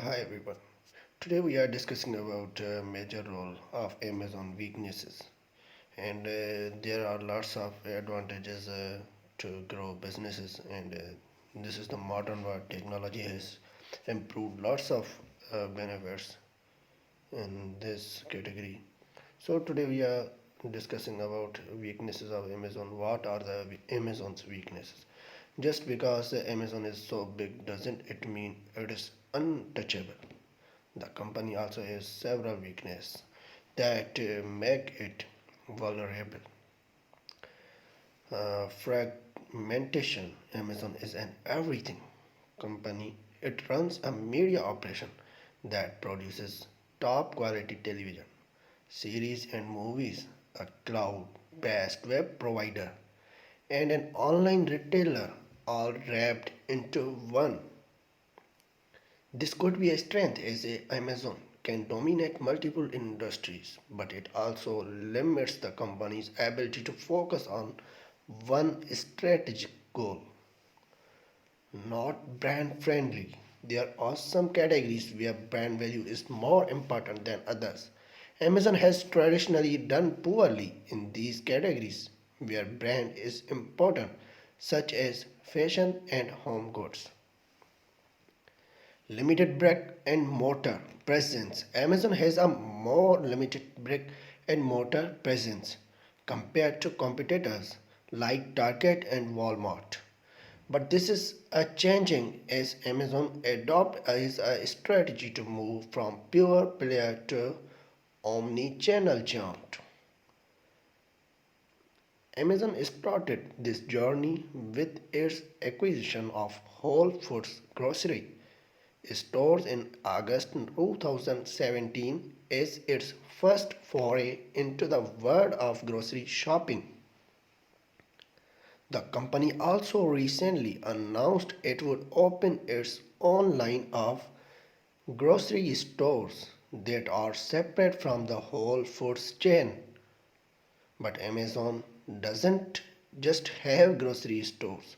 Hi everyone. Today we are discussing about major role of Amazon weaknesses, and there are lots of advantages to grow businesses, and this is the modern world. Technology has improved lots of benefits in this category. So today we are discussing about weaknesses of Amazon. What are the Amazon's weaknesses? Just because Amazon is so big doesn't it mean it is untouchable. The company also has several weaknesses that make it vulnerable. Fragmentation. Amazon is an everything company. It runs a media operation that produces top quality television, series and movies, a cloud-based web provider, and an online retailer all wrapped into one. This could be a strength as Amazon can dominate multiple industries, but it also limits the company's ability to focus on one strategic goal. Not brand friendly. There are some categories where brand value is more important than others. Amazon has traditionally done poorly in these categories where brand is important, such as fashion and home goods. Limited brick and mortar presence. Amazon has a more limited brick and mortar presence compared to competitors like Target and Walmart. But this is a changing as Amazon adopt as a strategy to move from pure player to omni-channel giant. Amazon started this journey with its acquisition of Whole Foods grocery stores in August 2017 as its first foray into the world of grocery shopping. The company also recently announced it would open its own line of grocery stores that are separate from the Whole Foods chain. But Amazon doesn't just have grocery stores,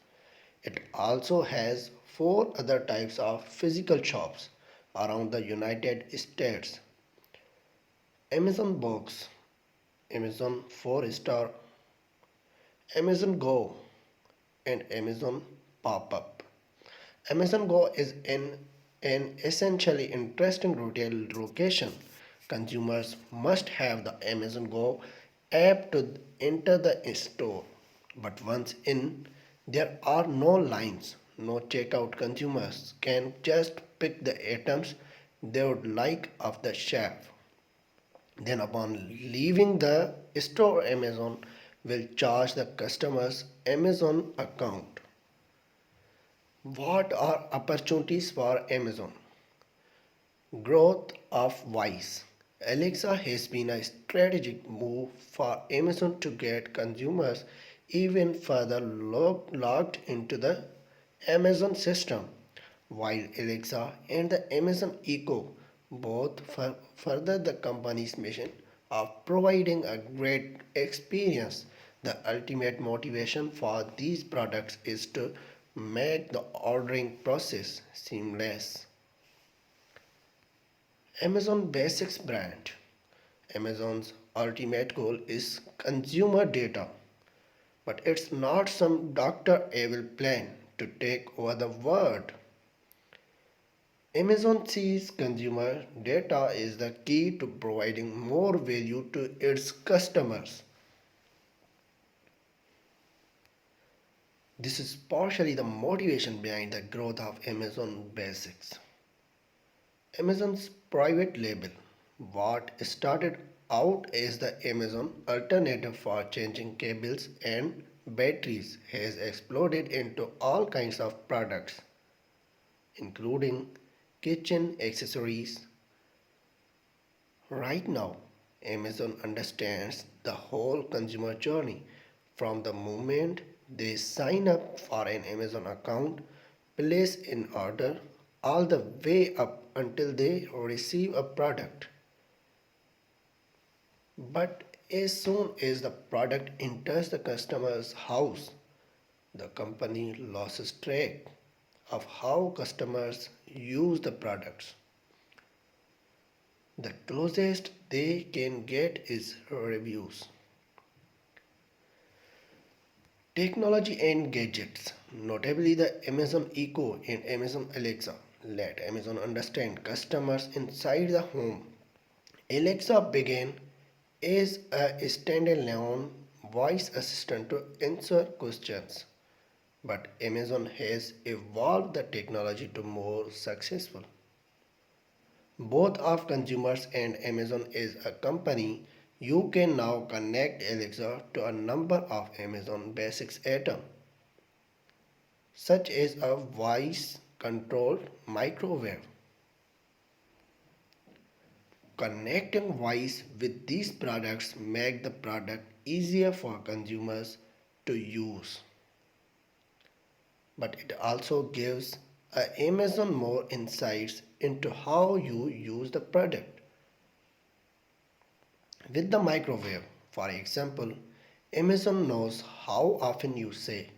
it also has four other types of physical shops around the United States: Amazon Box, Amazon 4 Star, Amazon Go, and Amazon Pop Up. Amazon Go is an essentially interesting retail location. Consumers must have the Amazon Go app to enter the store. But once in, there are no lines, no checkout. Consumers can just pick the items they would like off the shelf. Then, upon leaving the store, Amazon will charge the customer's Amazon account. What are opportunities for Amazon? Growth of Voice. Alexa has been a strategic move for Amazon to get consumers even further logged into the Amazon system. While Alexa and the Amazon Echo both further the company's mission of providing a great experience, the ultimate motivation for these products is to make the ordering process seamless. Amazon Basics brand. Amazon's ultimate goal is consumer data, but it's not some Dr. Evil plan to take over the world. Amazon sees consumer data is the key to providing more value to its customers. This is partially the motivation behind the growth of Amazon Basics. Amazon's private label, what started out as the Amazon alternative for changing cables and batteries, has exploded into all kinds of products, including kitchen accessories. Right now, Amazon understands the whole consumer journey from the moment they sign up for an Amazon account, place an order, all the way up until they receive a product. But as soon as the product enters the customer's house, the company loses track of how customers use the products. The closest they can get is reviews. Technology and gadgets, notably the Amazon Echo and Amazon Alexa, let Amazon understand customers inside the home. Alexa began as a standalone voice assistant to answer questions, but Amazon has evolved the technology to more successful. Both of consumers and Amazon as a company, you can now connect Alexa to a number of Amazon basics items, such as a voice controlled microwave. Connecting voice with these products make the product easier for consumers to use, but it also gives Amazon more insights into how you use the product. With the microwave, for example, Amazon knows how often you say,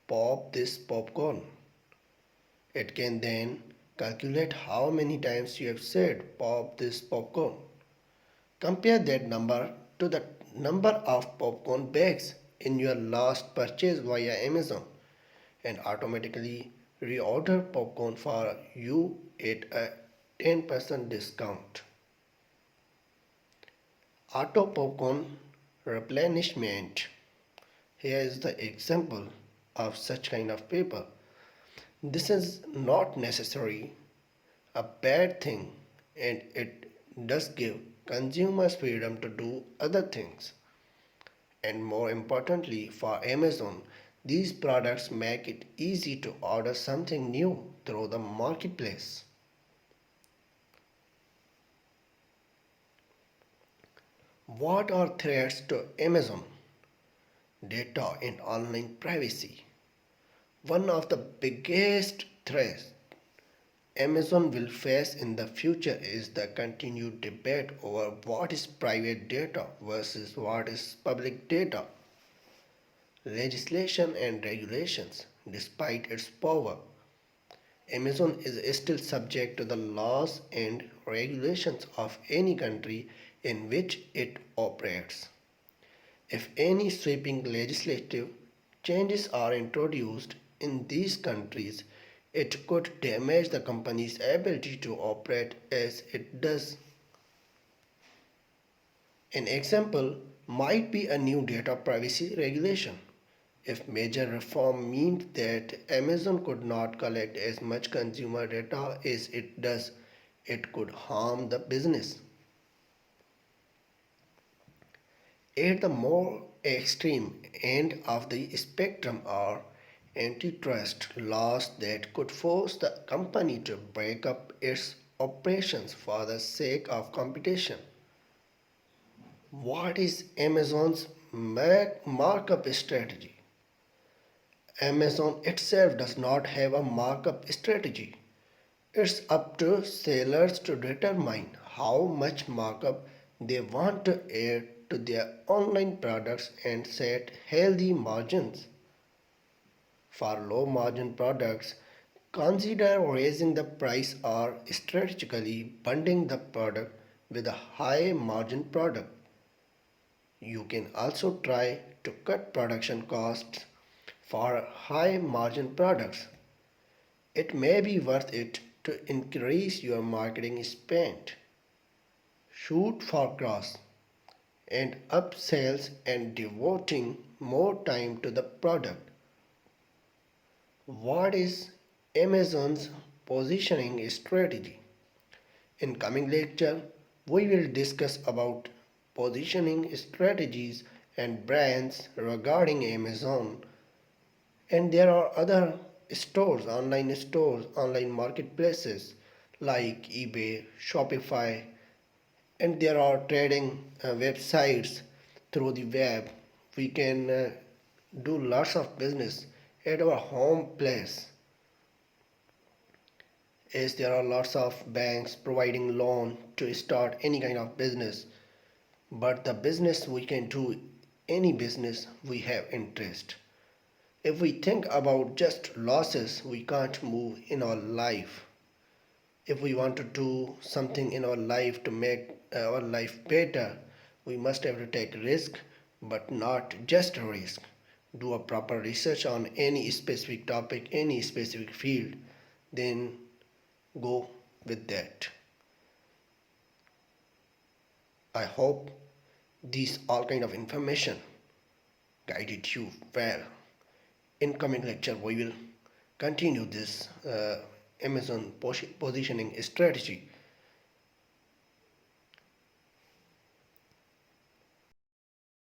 "Pop this popcorn." It can then calculate how many times you have said, "Pop this popcorn." Compare that number to the number of popcorn bags in your last purchase via Amazon and automatically reorder popcorn for you at a 10% discount. Auto popcorn replenishment. Here is the example of such kind of paper. This is not necessarily a bad thing, and it does give consumers freedom to do other things. And more importantly, for Amazon, these products make it easy to order something new through the marketplace. What are threats to Amazon? Data and online privacy. One of the biggest threats Amazon will face in the future is the continued debate over what is private data versus what is public data. Legislation and regulations, despite its power, Amazon is still subject to the laws and regulations of any country in which it operates. If any sweeping legislative changes are introduced in these countries, it could damage the company's ability to operate as it does. An example might be a new data privacy regulation. If major reform means that Amazon could not collect as much consumer data as it does, it could harm the business. At the more extreme end of the spectrum are antitrust laws that could force the company to break up its operations for the sake of competition. What is Amazon's markup strategy? Amazon itself does not have a markup strategy. It's up to sellers to determine how much markup they want to add to their online products and set healthy margins. For low margin products, consider raising the price or strategically bundling the product with a high margin product. You can also try to cut production costs for high margin products. It may be worth it to increase your marketing spend. Shoot for growth and upsells and devoting more time to the product. What is Amazon's positioning strategy? In coming lecture, we will discuss about positioning strategies and brands regarding Amazon. And there are other stores, online marketplaces like eBay, Shopify, and there are trading websites through the web. We can do lots of business at our home place, as there are lots of banks providing loan to start any kind of business. But the business we can do, any business we have interest. If we think about just losses, we can't move in our life. If we want to do something in our life to make our life better, we must have to take risk, but not just a risk. Do a proper research on any specific topic, any specific field, then go with that. I hope these all kind of information guided you well. In coming lecture, we will continue this Amazon positioning strategy